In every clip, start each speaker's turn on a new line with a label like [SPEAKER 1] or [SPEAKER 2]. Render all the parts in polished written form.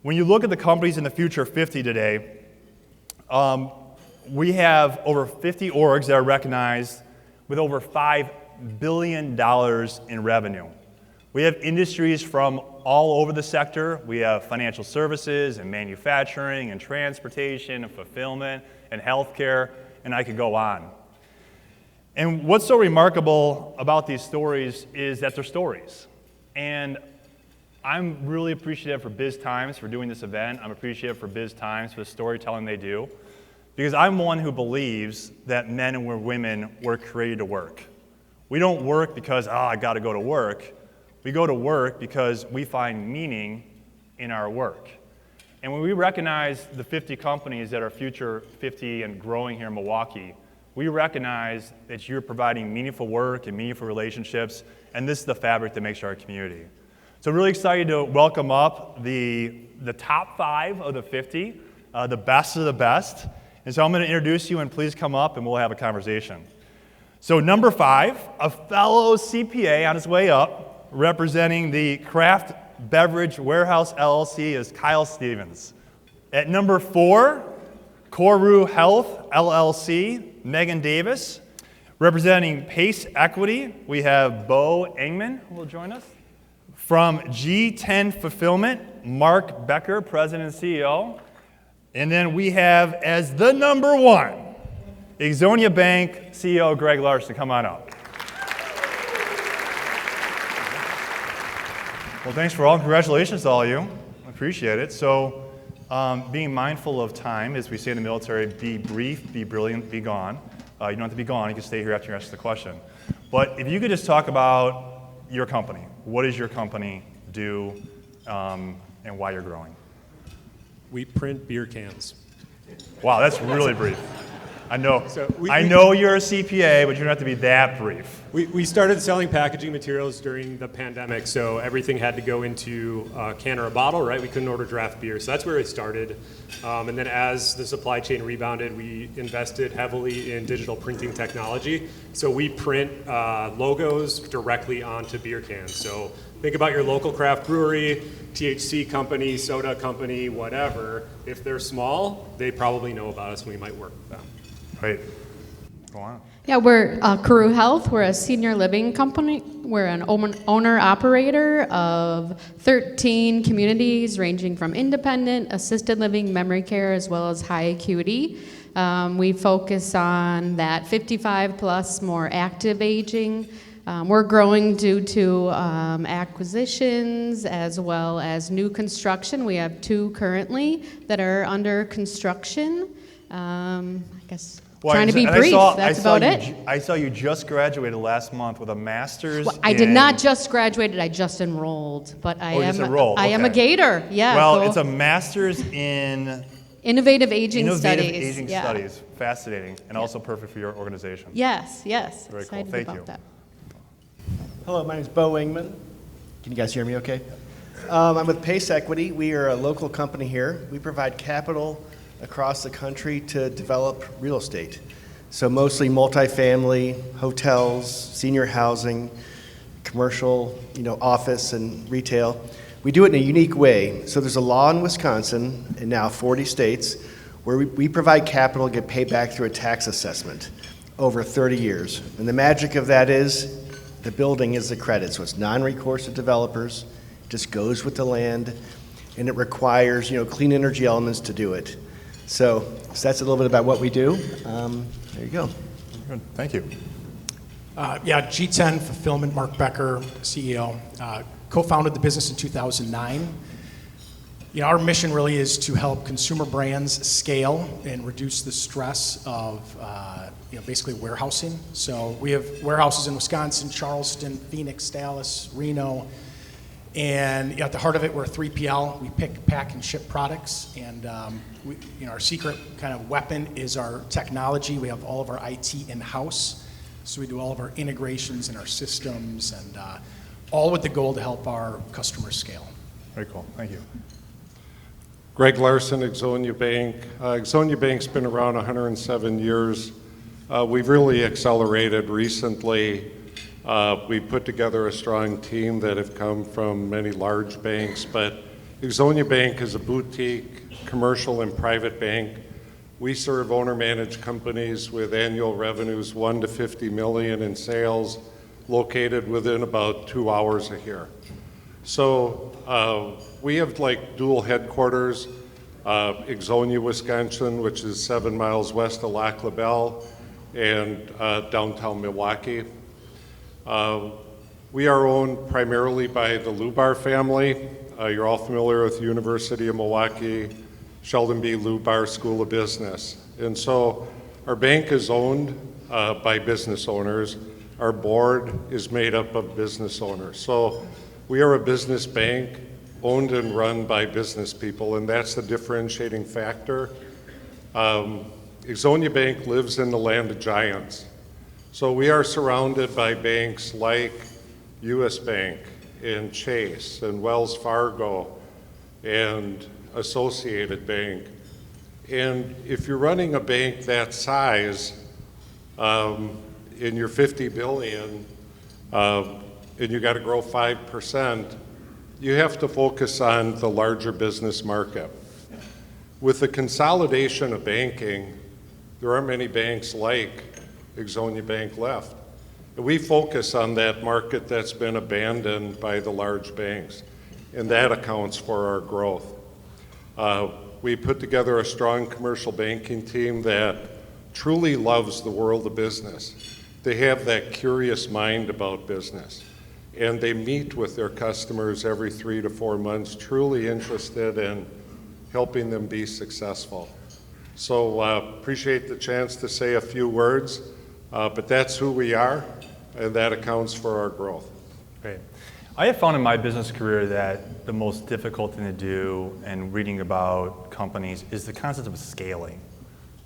[SPEAKER 1] When you look at the companies in the Future 50 today, we have over 50 orgs that are recognized with over $5 billion in revenue. We have industries from all over the sector. We have financial services and manufacturing and transportation and fulfillment and healthcare, and I could go on. And what's so remarkable about these stories is that they're stories. And I'm really appreciative for BizTimes for doing this event. I'm appreciative for BizTimes for the storytelling they do, because I'm one who believes that men and women were created to work. We don't work because, I got to go to work. We go to work because we find meaning in our work. And when we recognize the 50 companies that are Future 50 and growing here in Milwaukee, we recognize that you're providing meaningful work and meaningful relationships, and this is the fabric that makes our community. So really excited to welcome up the top 5 of the 50, the best of the best. And so I'm going to introduce you, and please come up and we'll have a conversation. So number 5, a fellow CPA on his way up, representing the Craft Beverage Warehouse LLC, is Kyle Stevens. At number 4, Koru Health LLC, Meghan Davis. Representing Pace Equity, we have Beau Engman, who will join us. From G10 Fulfillment, Mark Becker, President and CEO. And then we have, as the number 1, Ixonia Bank CEO Greg Larson. Come on up. Well, thanks for all. Congratulations to all of you. I appreciate it. So, being mindful of time, as we say in the military, be brief, be brilliant, be gone. You don't have to be gone. You can stay here after you answer the question. But if you could just talk about your company. What does your company do, and why you're growing?
[SPEAKER 2] We print beer cans.
[SPEAKER 1] Wow, that's really brief. I know. I know you're a CPA, but you don't have to be that brief.
[SPEAKER 2] We started selling packaging materials during the pandemic, so everything had to go into a can or a bottle, right? We couldn't order draft beer, so that's where it started. And then as the supply chain rebounded, we invested heavily in digital printing technology. So we print logos directly onto beer cans. So think about your local craft brewery, THC company, soda company, whatever. If they're small, they probably know about us and we might work with them.
[SPEAKER 1] Great. Go on.
[SPEAKER 3] Yeah, we're Koru Health. We're a senior living company. We're an owner-operator of 13 communities ranging from independent, assisted living, memory care, as well as high acuity. We focus on that 55 plus more active aging. We're growing due to acquisitions as well as new construction. We have 2 currently that are under construction. I guess trying to be brief, that's about it.
[SPEAKER 1] I saw you just graduated last month with a master's.
[SPEAKER 3] Well, I did not just graduate, I just enrolled. But I am a Gator. Yeah.
[SPEAKER 1] Well,
[SPEAKER 3] cool.
[SPEAKER 1] It's a master's in
[SPEAKER 3] Innovative Aging Studies.
[SPEAKER 1] Studies. Fascinating, and also perfect for your organization.
[SPEAKER 3] Yes.
[SPEAKER 1] Very
[SPEAKER 3] Excited
[SPEAKER 1] cool. Thank
[SPEAKER 3] about
[SPEAKER 1] you.
[SPEAKER 3] that.
[SPEAKER 4] Hello, my name is Beau Engman. Can you guys hear me okay? I'm with Pace Equity. We are a local company here. We provide capital across the country to develop real estate. So mostly multifamily, hotels, senior housing, commercial, office and retail. We do it in a unique way. So there's a law in Wisconsin, and now 40 states, where we provide capital to get paid back through a tax assessment over 30 years. And the magic of that is the building is the credit. So it's non-recourse to developers, just goes with the land, and it requires, clean energy elements to do it. So that's a little bit about what we do. There you go.
[SPEAKER 1] Good. Thank you.
[SPEAKER 5] G10 Fulfillment, Mark Becker, CEO. Co-founded the business in 2009. Our mission really is to help consumer brands scale and reduce the stress of basically warehousing. So we have warehouses in Wisconsin, Charleston, Phoenix, Dallas, Reno. And at the heart of it, we're a 3PL. We pick, pack, and ship products. And our secret kind of weapon is our technology. We have all of our IT in-house. So we do all of our integrations and our systems, and all with the goal to help our customers scale.
[SPEAKER 1] Very cool. Thank you.
[SPEAKER 6] Greg Larson, Ixonia Bank. Ixonia Bank's been around 107 years. We've really accelerated recently. We put together a strong team that have come from many large banks, but Ixonia Bank is a boutique commercial and private bank. We serve owner-managed companies with annual revenues 1 to 50 million in sales, located within about 2 hours of here. So we have like dual headquarters, Ixonia, Wisconsin, which is 7 miles west of Lac La Belle, and downtown Milwaukee. We are owned primarily by the Lubar family. You're all familiar with the University of Milwaukee, Sheldon B. Lubar School of Business. And so our bank is owned by business owners. Our board is made up of business owners. So we are a business bank owned and run by business people, and that's the differentiating factor. Ixonia Bank lives in the land of giants. So we are surrounded by banks like US Bank and Chase and Wells Fargo and Associated Bank. And if you're running a bank that size, and you're 50 billion, and you got to grow 5%, you have to focus on the larger business market. With the consolidation of banking, there aren't many banks like Ixonia Bank left. And we focus on that market that's been abandoned by the large banks, and that accounts for our growth. We put together a strong commercial banking team that truly loves the world of business. They have that curious mind about business, and they meet with their customers every 3 to 4 months, truly interested in helping them be successful. So appreciate the chance to say a few words, but that's who we are, and that accounts for our growth.
[SPEAKER 1] Great. I have found in my business career that the most difficult thing to do in reading about companies is the concept of scaling.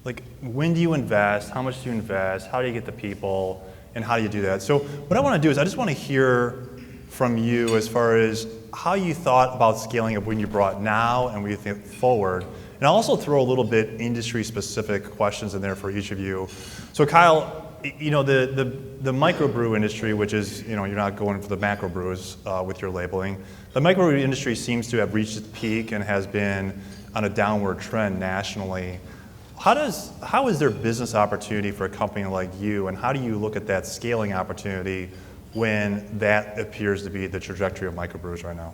[SPEAKER 1] Like, when do you invest? How much do you invest? How do you get the people? And how do you do that? So what I want to do is I just want to hear from you as far as how you thought about scaling up when you brought now and when you think forward. And I'll also throw a little bit industry-specific questions in there for each of you. So Kyle, you know, the microbrew industry, which is, you know, you're not going for the macro brews with your labeling. The microbrew industry seems to have reached its peak and has been on a downward trend nationally. How is there business opportunity for a company like you, and how do you look at that scaling opportunity when that appears to be the trajectory of microbrews right now?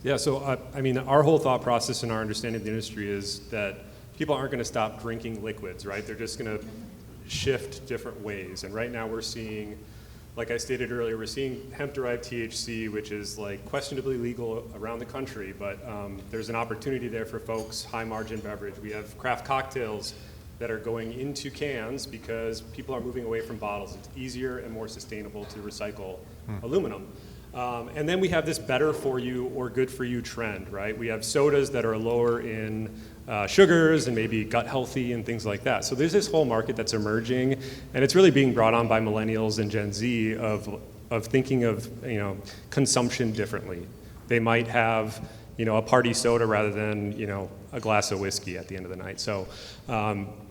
[SPEAKER 2] Yeah, so I mean, our whole thought process and our understanding of the industry is that people aren't going to stop drinking liquids, right? They're just going to shift different ways. And right now we're seeing, like I stated earlier, we're seeing hemp-derived THC, which is like questionably legal around the country, but there's an opportunity there for folks, high-margin beverage. We have craft cocktails that are going into cans because people are moving away from bottles. It's easier and more sustainable to recycle aluminum. And then we have this better for you or good for you trend, right? We have sodas that are lower in sugars and maybe gut healthy and things like that. So there's this whole market that's emerging, and it's really being brought on by millennials and Gen Z of thinking of, you know, consumption differently. They might have, you know, a party soda rather than, you know, a glass of whiskey at the end of the night. So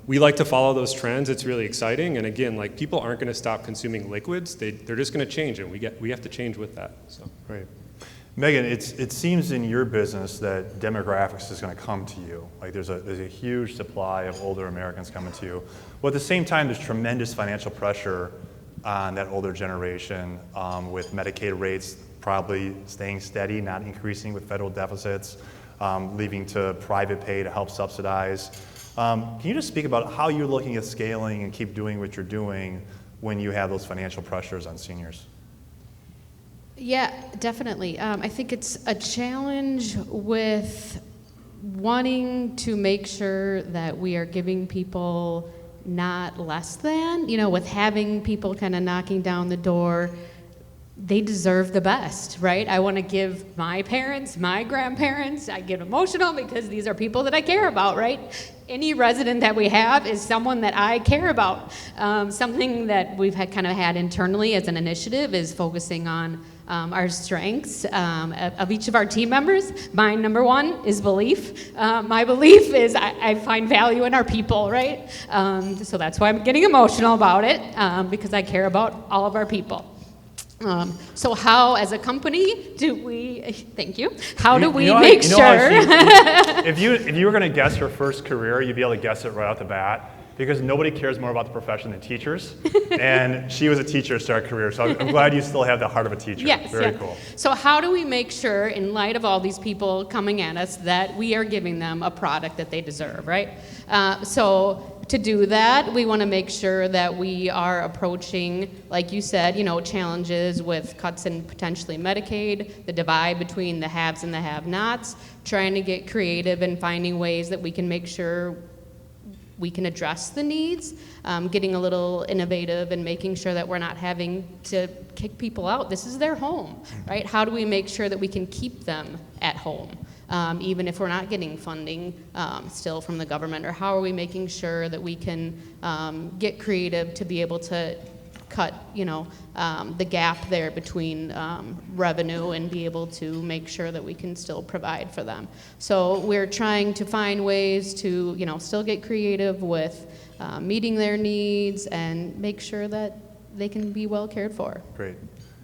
[SPEAKER 2] we like to follow those trends. It's really exciting. And again, like, people aren't going to stop consuming liquids. They're just going to change, and we have to change with that. So
[SPEAKER 1] Great. Meghan, it seems in your business that demographics is going to come to you. Like, there's a huge supply of older Americans coming to you. But at the same time, there's tremendous financial pressure on that older generation, with Medicaid rates probably staying steady, not increasing with federal deficits, leaving to private pay to help subsidize. Can you just speak about how you're looking at scaling and keep doing what you're doing when you have those financial pressures on seniors?
[SPEAKER 3] Yeah, definitely. I think it's a challenge with wanting to make sure that we are giving people not less than, you know, with having people kind of knocking down the door. They deserve the best, right? I want to give my parents, my grandparents, I get emotional because these are people that I care about, right? Any resident that we have is someone that I care about. Something that we've had internally as an initiative is focusing on our strengths of each of our team members. Mine, number one, is belief. My belief is I find value in our people, right? So that's why I'm getting emotional about it, because I care about all of our people. So how, as a company, do we, thank you, how do we
[SPEAKER 1] You know,
[SPEAKER 3] make
[SPEAKER 1] you know
[SPEAKER 3] sure?
[SPEAKER 1] how if you were going to guess her first career, you'd be able to guess it right off the bat, because nobody cares more about the profession than teachers. And she was a teacher to start her career, so I'm glad you still have the heart of a teacher.
[SPEAKER 3] Yes.
[SPEAKER 1] Very
[SPEAKER 3] yeah.
[SPEAKER 1] cool.
[SPEAKER 3] So how do we make sure, in light of all these people coming at us, that we are giving them a product that they deserve, right? So to do that, we want to make sure that we are approaching, like you said, challenges with cuts in potentially Medicaid, the divide between the haves and the have-nots, trying to get creative and finding ways that we can make sure we can address the needs, getting a little innovative and making sure that we're not having to kick people out. This is their home, right? How do we make sure that we can keep them at home, even if we're not getting funding still from the government? Or how are we making sure that we can get creative to be able to cut, the gap there between revenue and be able to make sure that we can still provide for them. So we're trying to find ways to, still get creative with meeting their needs and make sure that they can be well cared for.
[SPEAKER 1] Great.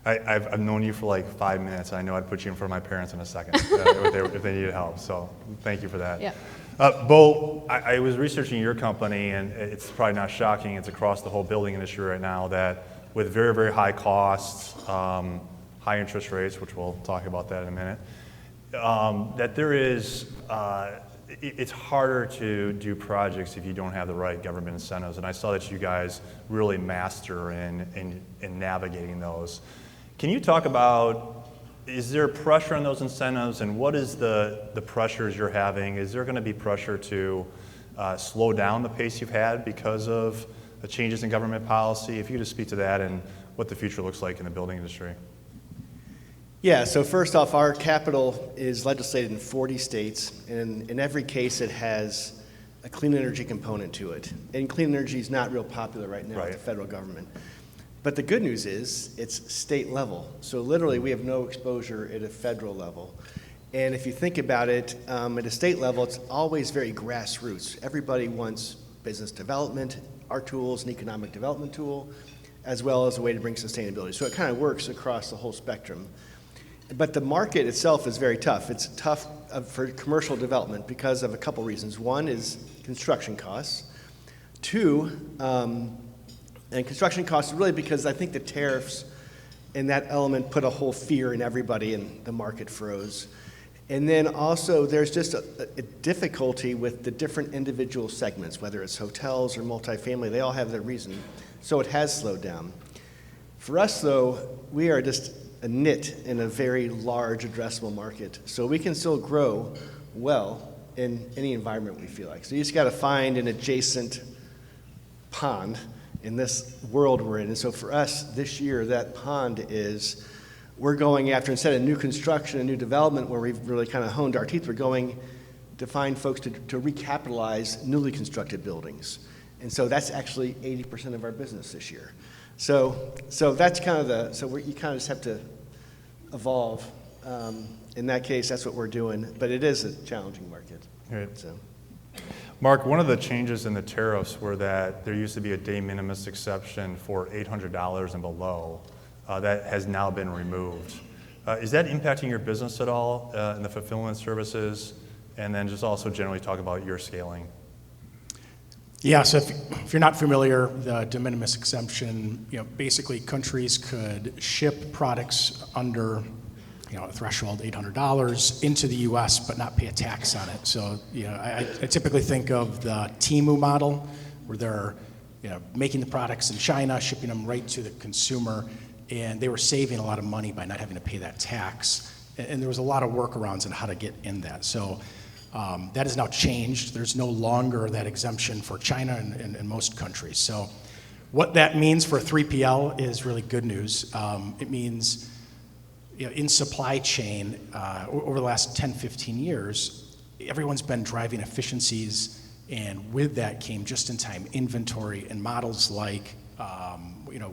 [SPEAKER 1] I've known you for like 5 minutes. I know I'd put you in front of my parents in a second if they needed help. So thank you for that.
[SPEAKER 3] Yeah.
[SPEAKER 1] Beau, I was researching your company, and it's probably not shocking. It's across the whole building industry right now that with very, very high costs, high interest rates, which we'll talk about that in a minute, that there is, it's harder to do projects if you don't have the right government incentives. And I saw that you guys really master in navigating those. Can you talk about, is there pressure on those incentives, and what is the pressures you're having? Is there going to be pressure to slow down the pace you've had because of the changes in government policy? If you could just speak to that and what the future looks like in the building industry.
[SPEAKER 4] Yeah, so first off, our capital is legislated in 40 states, and in every case it has a clean energy component to it. And clean energy is not real popular right now with the federal government. But the good news is it's state level. So literally we have no exposure at a federal level. And if you think about it, at a state level, it's always very grassroots. Everybody wants business development. Our tool is an economic development tool, as well as a way to bring sustainability. So it kind of works across the whole spectrum. But the market itself is very tough. It's tough for commercial development because of a couple reasons. One is construction costs. Two, and construction costs really because I think the tariffs and that element put a whole fear in everybody and the market froze. And then also there's just a difficulty with the different individual segments, whether it's hotels or multifamily, they all have their reason. So it has slowed down. For us though, we are just a nit in a very large addressable market. So we can still grow well in any environment we feel like. So you just gotta find an adjacent pond in this world we're in. And so for us this year, that pond is, we're going after, instead of new construction and new development where we've really kind of honed our teeth, we're going to find folks to recapitalize newly constructed buildings. And so that's actually 80% of our business this year. So that's kind of you kind of just have to evolve. In that case, that's what we're doing, but it is a challenging market.
[SPEAKER 1] Right.
[SPEAKER 4] So.
[SPEAKER 1] Mark, one of the changes in the tariffs were that there used to be a de minimis exception for $800 and below. That has now been removed. Is that impacting your business at all in the fulfillment services? And then just also generally talk about your scaling.
[SPEAKER 5] Yeah, so if you're not familiar, the de minimis exemption, basically countries could ship products under, a threshold $800 into the U.S. but not pay a tax on it. So, I typically think of the Temu model, where they're, making the products in China, shipping them right to the consumer, and they were saving a lot of money by not having to pay that tax. And there was a lot of workarounds on how to get in that. So that has now changed. There's no longer that exemption for China and most countries. So what that means for 3PL is really good news. It means, in supply chain, over the last 10, 15 years, everyone's been driving efficiencies, and with that came just-in-time inventory and models like,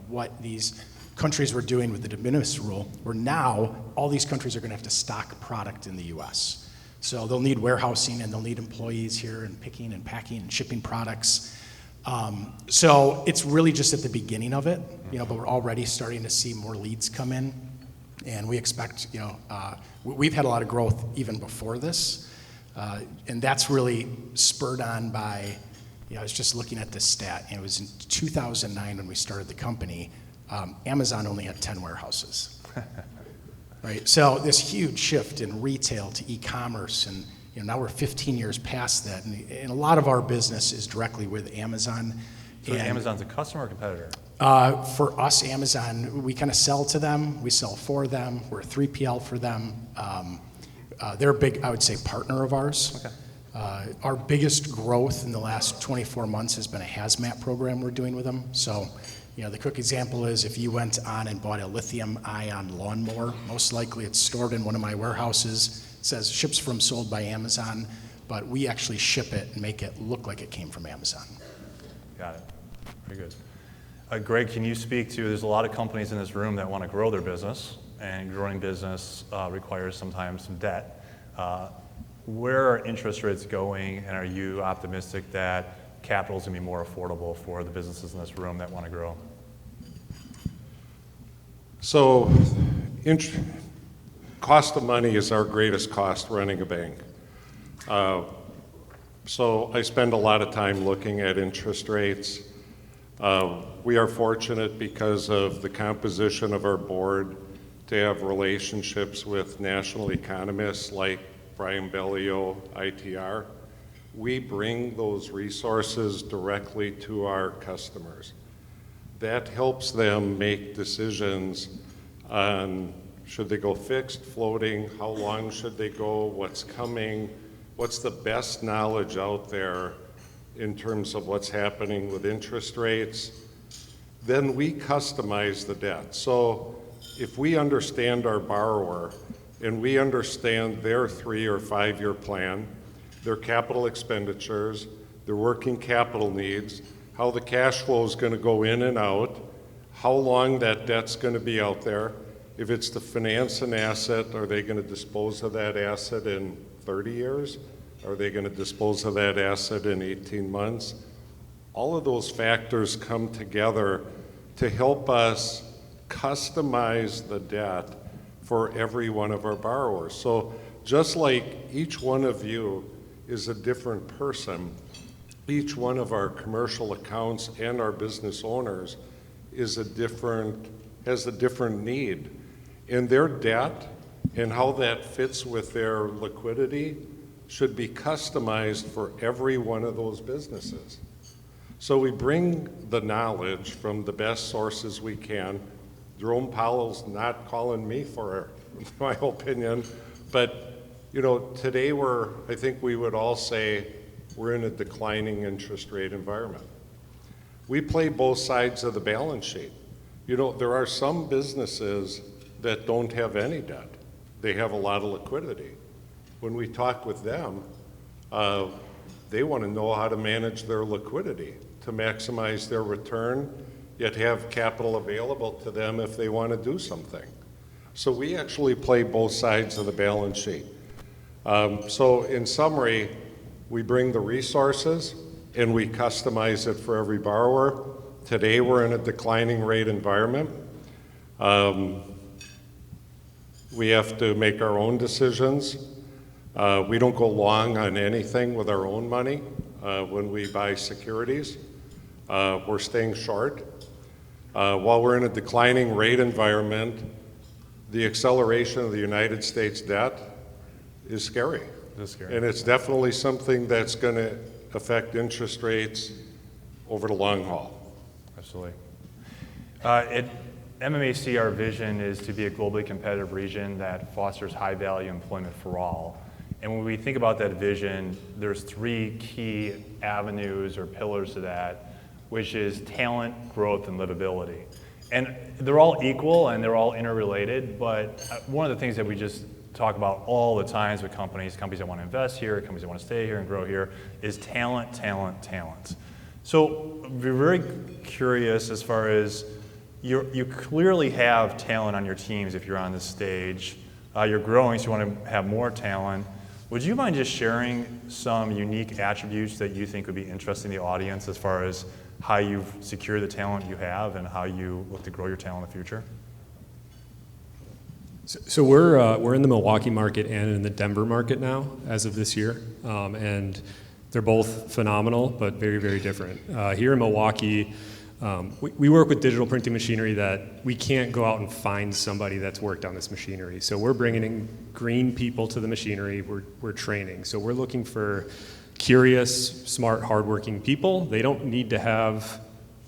[SPEAKER 5] what these countries were doing with the de minimis rule, where now all these countries are going to have to stock product in the U.S. So they'll need warehousing, and they'll need employees here and picking and packing and shipping products. So it's really just at the beginning of it, but we're already starting to see more leads come in. And we expect, we've had a lot of growth even before this. And that's really spurred on by, I was just looking at this stat. It was in 2009 when we started the company. Amazon only had 10 warehouses. Right? So this huge shift in retail to e-commerce, and now we're 15 years past that. And a lot of our business is directly with Amazon.
[SPEAKER 1] So Amazon's a customer or competitor?
[SPEAKER 5] For us, Amazon, we kind of sell to them. We sell for them. We're a 3PL for them. They're a big, I would say, partner of ours. Okay. Our biggest growth in the last 24 months has been a hazmat program we're doing with them. So, the quick example is if you went on and bought a lithium-ion lawnmower, most likely it's stored in one of my warehouses. It says ships from sold by Amazon, but we actually ship it and make it look like it came from Amazon.
[SPEAKER 1] Got it. Very good. Greg, can you speak to, there's a lot of companies in this room that want to grow their business, and growing business requires sometimes some debt. Where are interest rates going, and are you optimistic that capital is going to be more affordable for the businesses in this room that want to grow?
[SPEAKER 6] So, cost of money is our greatest cost running a bank. So I spend a lot of time looking at interest rates. We are fortunate because of the composition of our board to have relationships with national economists like Brian Bellio, ITR. We bring those resources directly to our customers. That helps them make decisions on should they go fixed, floating, how long should they go, what's coming, what's the best knowledge out there in terms of what's happening with interest rates. Then we customize the debt. So if we understand our borrower and we understand their 3 or 5 year plan, their capital expenditures, their working capital needs, how the cash flow is going to go in and out, how long that debt's going to be out there. If it's to finance an asset, are they going to dispose of that asset in 30 years? Are they going to dispose of that asset in 18 months? All of those factors come together to help us customize the debt for every one of our borrowers. So just like each one of you is a different person, each one of our commercial accounts and our business owners has a different need. And their debt and how that fits with their liquidity should be customized for every one of those businesses. So we bring the knowledge from the best sources we can. Jerome Powell's not calling me for my opinion, but today I think we would all say we're in a declining interest rate environment. We play both sides of the balance sheet. There are some businesses that don't have any debt. They have a lot of liquidity. When we talk with them, they want to know how to manage their liquidity to maximize their return, yet have capital available to them if they want to do something. So we actually play both sides of the balance sheet. So in summary, we bring the resources and we customize it for every borrower. Today we're in a declining rate environment. We have to make our own decisions. We don't go long on anything with our own money when we buy securities. We're staying short. While we're in a declining rate environment, the acceleration of the United States debt is scary.
[SPEAKER 1] It is scary.
[SPEAKER 6] And it's definitely something that's going to affect interest rates over the long haul.
[SPEAKER 1] Absolutely. At MMAC, our vision is to be a globally competitive region that fosters high-value employment for all. And when we think about that vision, there's 3 key avenues or pillars to that, which is talent, growth, and livability. And they're all equal and they're all interrelated, but one of the things that we just talk about all the times with companies that want to invest here, companies that want to stay here and grow here, is talent, talent, talent. So we're very curious as far as you clearly have talent on your teams if you're on this stage. You're growing, so you want to have more talent. Would you mind just sharing some unique attributes that you think would be interesting to the audience as far as how you've secured the talent you have and how you look to grow your talent in the future?
[SPEAKER 2] So we're in the Milwaukee market and in the Denver market now as of this year, and they're both phenomenal but very, very different. Here in Milwaukee, we work with digital printing machinery that we can't go out and find somebody that's worked on this machinery. So we're bringing in green people to the machinery. We're training. So we're looking for curious, smart, hardworking people. They don't need to have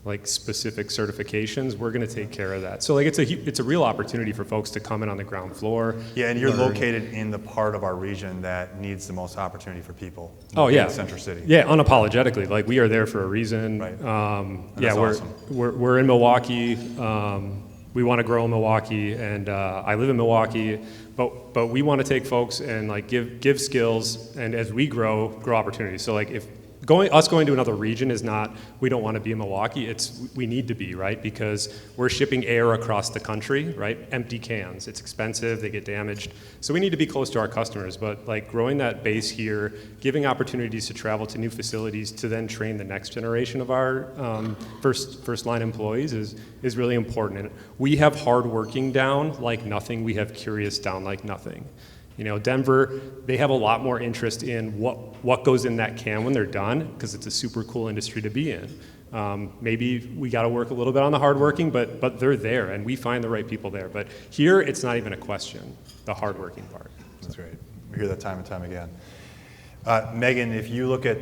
[SPEAKER 2] like specific certifications. We're going to take care of that. So like it's a real opportunity for folks to come in on the ground floor.
[SPEAKER 1] Yeah, and you're
[SPEAKER 2] learn.
[SPEAKER 1] located in the part of our region that needs the most opportunity for people.
[SPEAKER 2] Oh yeah,
[SPEAKER 1] in Central City.
[SPEAKER 2] Yeah, unapologetically. Like we are there for a reason.
[SPEAKER 1] Right.
[SPEAKER 2] Yeah,
[SPEAKER 1] awesome.
[SPEAKER 2] we're in Milwaukee. We want to grow in Milwaukee, and I live in Milwaukee. But we want to take folks and like give skills, and as we grow opportunities. So like if going to another region is not, we don't want to be in Milwaukee, it's we need to be, right? Because we're shipping air across the country, right? Empty cans, it's expensive, they get damaged. So we need to be close to our customers, but like growing that base here, giving opportunities to travel to new facilities to then train the next generation of our first line employees is really important. And we have hardworking down like nothing, we have curious down like nothing. You know, Denver, they have a lot more interest in what goes in that can when they're done, because it's a super cool industry to be in. Maybe we got to work a little bit on the hardworking, but they're there, and we find the right people there. But here, it's not even a question, the hardworking part.
[SPEAKER 1] That's great. We hear that time and time again. Meghan, if you look at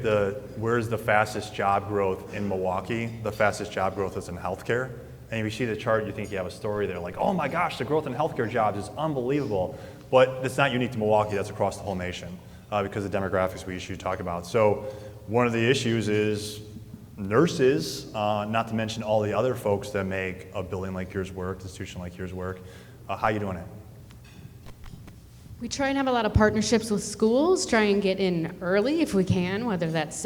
[SPEAKER 1] where's the fastest job growth in Milwaukee, the fastest job growth is in healthcare. And if you see the chart, you think you have a story there, like, oh my gosh, the growth in healthcare jobs is unbelievable. But that's not unique to Milwaukee, that's across the whole nation because of the demographics we usually talk about. So one of the issues is nurses, not to mention all the other folks that make a building like yours work, institution like yours work. How you doing it?
[SPEAKER 3] We try and have a lot of partnerships with schools, try and get in early if we can, whether that's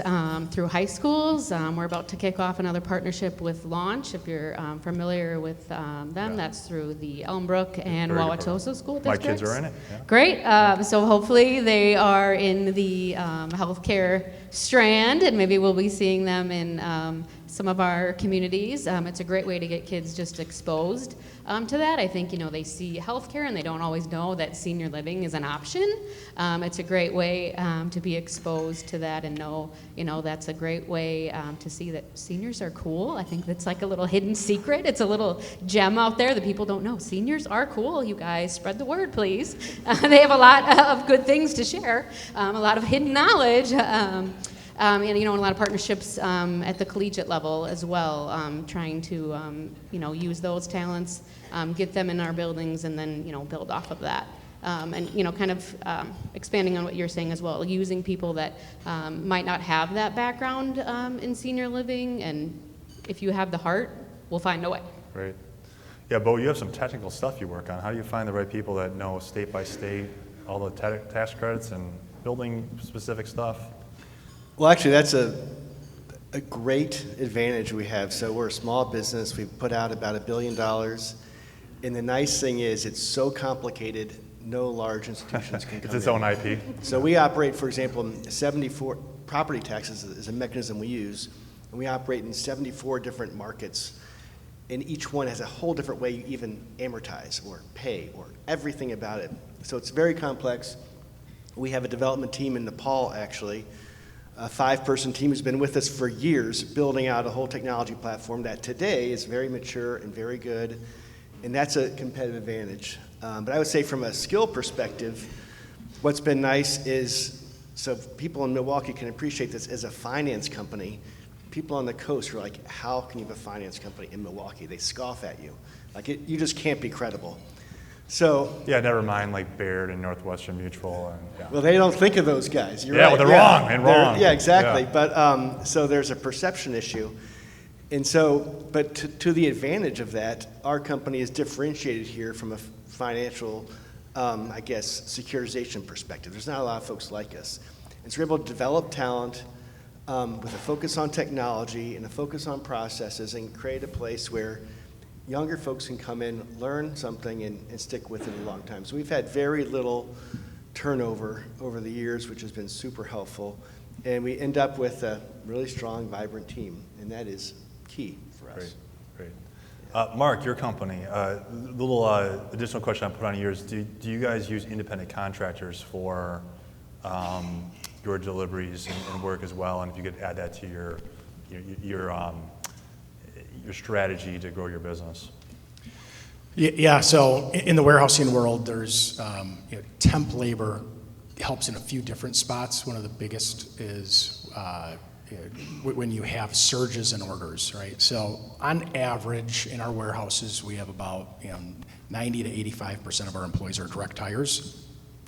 [SPEAKER 3] through high schools. We're about to kick off another partnership with Launch, if you're familiar with them. Yeah. That's through the Elmbrook and Wauwatosa school districts.
[SPEAKER 1] My kids are in it. Yeah.
[SPEAKER 3] Great. So hopefully they are in the healthcare strand, and maybe we'll be seeing them in some of our communities. It's a great way to get kids just exposed to that. I think, they see healthcare and they don't always know that senior living is an option. It's a great way to be exposed to that and know, that's a great way to see that seniors are cool. I think that's like a little hidden secret. It's a little gem out there that people don't know. Seniors are cool, you guys. Spread the word, please. They have a lot of good things to share, a lot of hidden knowledge. And a lot of partnerships at the collegiate level as well, trying to use those talents, get them in our buildings, and then build off of that. And kind of expanding on what you're saying as well, using people that might not have that background in senior living, and if you have the heart, we'll find a way.
[SPEAKER 1] Great. Yeah, Beau, you have some technical stuff you work on. How do you find the right people that know state by state, all the tax credits and building specific stuff?
[SPEAKER 4] Well, actually, that's a great advantage we have. So we're a small business. We've put out about $1 billion. And the nice thing is it's so complicated, no large institutions can come
[SPEAKER 1] It's its own IP.
[SPEAKER 4] So we operate, for example, 74 property taxes is a mechanism we use. And we operate in 74 different markets. And each one has a whole different way you even amortize or pay or everything about it. So it's very complex. We have a development team in Nepal, actually, a 5-person team who's been with us for years, building out a whole technology platform that today is very mature and very good, and that's a competitive advantage. But I would say from a skill perspective, what's been nice is, so people in Milwaukee can appreciate this as a finance company. People on the coast are like, how can you have a finance company in Milwaukee? They scoff at you. You just can't be credible. So
[SPEAKER 1] yeah, never mind like Baird and Northwestern Mutual. And, yeah.
[SPEAKER 4] Well, they don't think of those guys. You're
[SPEAKER 1] yeah,
[SPEAKER 4] right.
[SPEAKER 1] Well, they're wrong and wrong.
[SPEAKER 4] Yeah, exactly.
[SPEAKER 1] Yeah.
[SPEAKER 4] But so there's a perception issue. And so, but to the advantage of that, our company is differentiated here from a financial, securitization perspective. There's not a lot of folks like us. And so we're able to develop talent with a focus on technology and a focus on processes and create a place where younger folks can come in, learn something, and stick with it a long time. So we've had very little turnover over the years, which has been super helpful. And we end up with a really strong, vibrant team, and that is key for us.
[SPEAKER 1] Great. Mark, your company, little additional question I put on yours. Do you guys use independent contractors for your deliveries and work as well? And if you could add that to your strategy to grow your business.
[SPEAKER 5] Yeah, so in the warehousing world, there's temp labor helps in a few different spots. One of the biggest is when you have surges in orders, right? So on average, in our warehouses, we have about 90 to 85% of our employees are direct hires,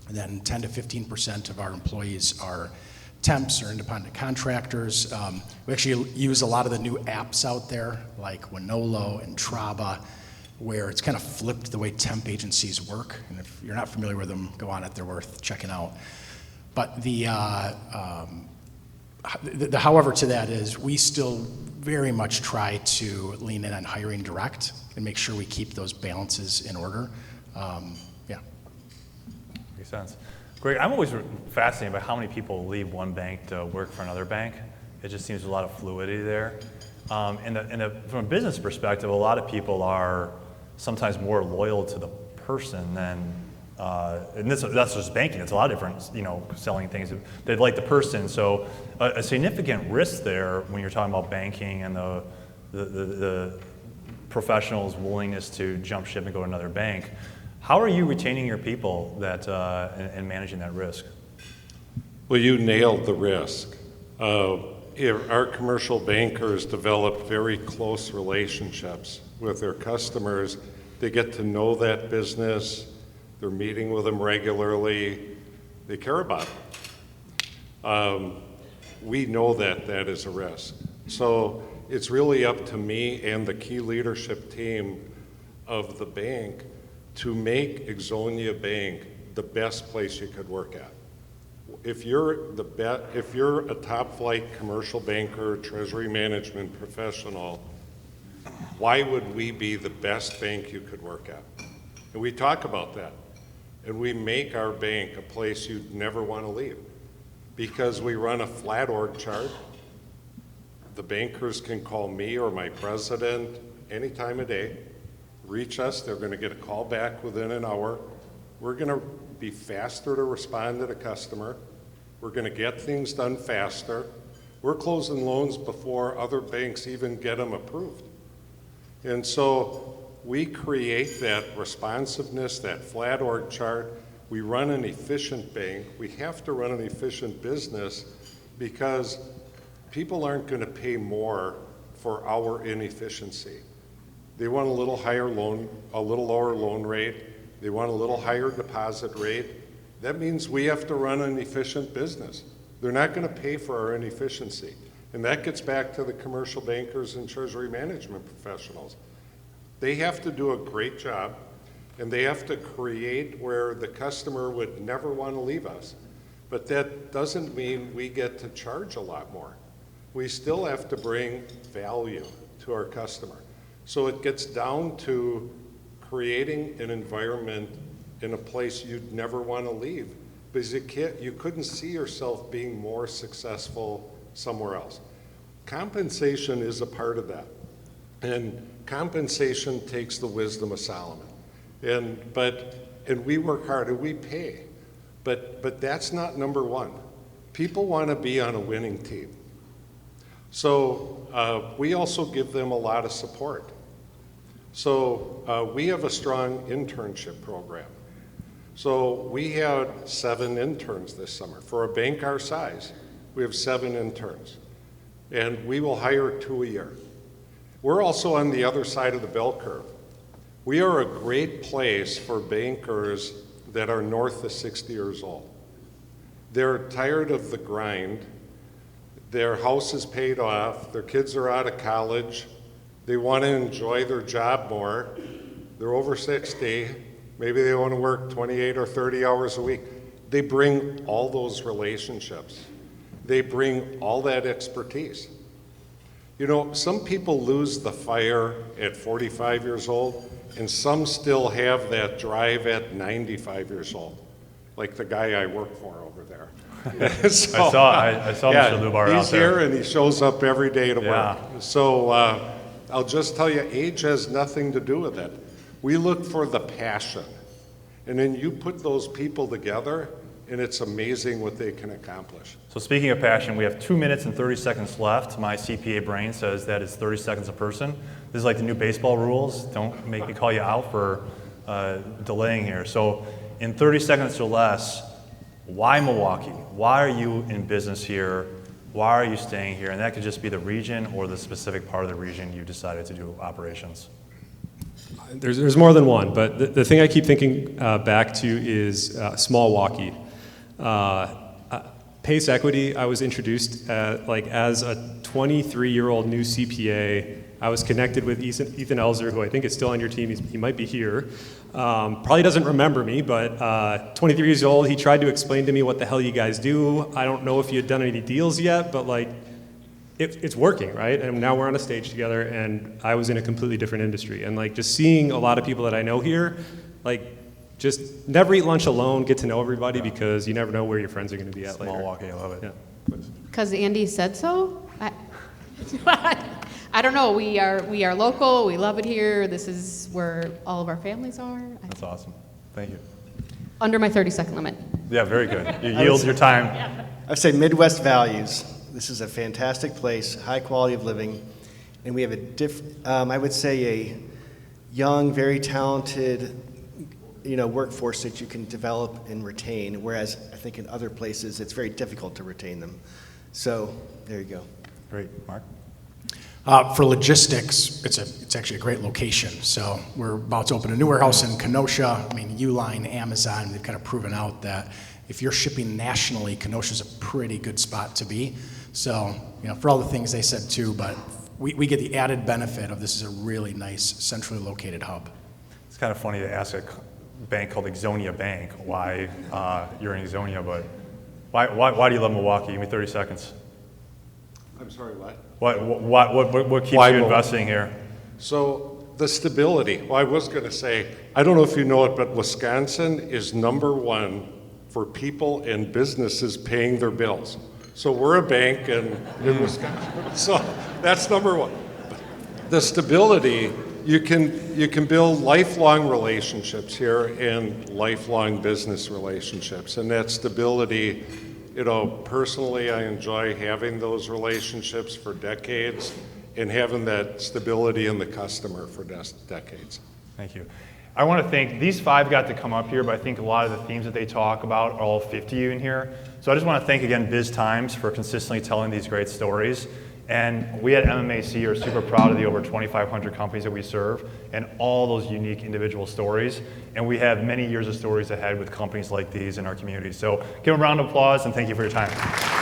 [SPEAKER 5] and then 10 to 15% of our employees are temps or independent contractors. We actually use a lot of the new apps out there, like Winolo and Traba, where it's kind of flipped the way temp agencies work. And if you're not familiar with them, go on it, they're worth checking out. But the however to that is we still very much try to lean in on hiring direct and make sure we keep those balances in order.
[SPEAKER 1] Makes sense. Greg, I'm always fascinated by how many people leave one bank to work for another bank. It just seems a lot of fluidity there. From a business perspective, a lot of people are sometimes more loyal to the person than, and that's just banking. It's a lot of different, selling things. They like the person. So a significant risk there when you're talking about banking and the professional's willingness to jump ship and go to another bank. How are you retaining your people and managing that risk?
[SPEAKER 6] Well, you nailed the risk. Our commercial bankers develop very close relationships with their customers. They get to know that business. They're meeting with them regularly. They care about it. We know that is a risk. So it's really up to me and the key leadership team of the bank to make Ixonia Bank the best place you could work at. If you're a top flight commercial banker, treasury management professional, why would we be the best bank you could work at? And we talk about that. And we make our bank a place you'd never want to leave. Because we run a flat org chart. The bankers can call me or my president any time of day, reach us, they're going to get a call back within an hour. We're going to be faster to respond to the customer. We're going to get things done faster. We're closing loans before other banks even get them approved. And so we create that responsiveness, that flat org chart. We run an efficient bank. We have to run an efficient business because people aren't going to pay more for our inefficiency. They want a little lower loan rate. They want a little higher deposit rate. That means we have to run an efficient business. They're not going to pay for our inefficiency. And that gets back to the commercial bankers and treasury management professionals. They have to do a great job, and they have to create where the customer would never want to leave us. But that doesn't mean we get to charge a lot more. We still have to bring value to our customer. So it gets down to creating an environment in a place you'd never want to leave, because you couldn't see yourself being more successful somewhere else. Compensation is a part of that. And compensation takes the wisdom of Solomon. And we work hard and we pay. But that's not number one. People want to be on a winning team. So we also give them a lot of support. So we have a strong internship program. So we had 7 interns this summer. For a bank our size, we have 7 interns. And we will hire 2 a year. We're also on the other side of the bell curve. We are a great place for bankers that are north of 60 years old. They're tired of the grind. Their house is paid off. Their kids are out of college. They want to enjoy their job more. They're over 60. Maybe they want to work 28 or 30 hours a week. They bring all those relationships. They bring all that expertise. You know, some people lose the fire at 45 years old, and some still have that drive at 95 years old. like the guy I work for over there.
[SPEAKER 1] I saw
[SPEAKER 6] yeah,
[SPEAKER 1] Mr. Lubar out
[SPEAKER 6] he's
[SPEAKER 1] there.
[SPEAKER 6] here and he shows up every day to
[SPEAKER 1] Yeah.
[SPEAKER 6] work. So I'll just tell you, age has nothing to do with it. We look for the passion. And then you put those people together, and it's amazing what they can accomplish.
[SPEAKER 1] So speaking of passion, we have 2 minutes and 30 seconds left. My CPA brain says that it's 30 seconds a person. This is like the new baseball rules. Don't make me call you out for delaying here. So in 30 seconds or less, why Milwaukee? Why are you in business here? Why are you staying here? And that could just be the region or the specific part of the region you decided to do operations.
[SPEAKER 2] There's more than one, but the thing I keep thinking back to is small Milwaukee. Pace Equity, I was introduced as a 23-year-old new CPA. I was connected with Ethan Elzer, who I think is still on your team. He might be here. Probably doesn't remember me, but 23 years old, he tried to explain to me what the hell you guys do. I don't know if you had done any deals yet, but it's working, right? And now we're on a stage together, and I was in a completely different industry. And just seeing a lot of people that I know here, just never eat lunch alone, get to know everybody, because you never know where your friends are going to be at later.
[SPEAKER 1] Milwaukee, I love it.
[SPEAKER 2] Yeah.
[SPEAKER 3] Because Andy said so? I don't know. We are local. We love it here. This is where all of our families are.
[SPEAKER 1] That's awesome. Thank you.
[SPEAKER 3] Under my 30-second limit.
[SPEAKER 1] Yeah, very good. You yield your time.
[SPEAKER 4] I'd say Midwest values. This is a fantastic place, high quality of living, and we have I would say a young, very talented, workforce that you can develop and retain, whereas I think in other places it's very difficult to retain them. So there you go.
[SPEAKER 1] Great. Mark?
[SPEAKER 5] For logistics, it's actually a great location. So we're about to open a new warehouse in Kenosha. I mean, Uline, Amazon, they've kind of proven out that if you're shipping nationally, Kenosha's a pretty good spot to be. So, for all the things they said too, but we get the added benefit of this is a really nice, centrally located hub.
[SPEAKER 1] It's kind of funny to ask a bank called Ixonia Bank why you're in Ixonia, but why do you love Milwaukee? Give me 30 seconds.
[SPEAKER 6] I'm sorry, what?
[SPEAKER 1] What keeps you investing here?
[SPEAKER 6] So the stability. Well, I was going to say, I don't know if you know it, but Wisconsin is #1 for people and businesses paying their bills. So we're a bank in Wisconsin. So that's #1. The stability, you can build lifelong relationships here and lifelong business relationships. And that stability, personally, I enjoy having those relationships for decades and having that stability in the customer for decades.
[SPEAKER 1] Thank you. I want to thank, these 5 got to come up here, but I think a lot of the themes that they talk about are all 50 of you in here. So I just want to thank again BizTimes for consistently telling these great stories. And we at MMAC are super proud of the over 2,500 companies that we serve and all those unique individual stories. And we have many years of stories ahead with companies like these in our community. So give them a round of applause and thank you for your time.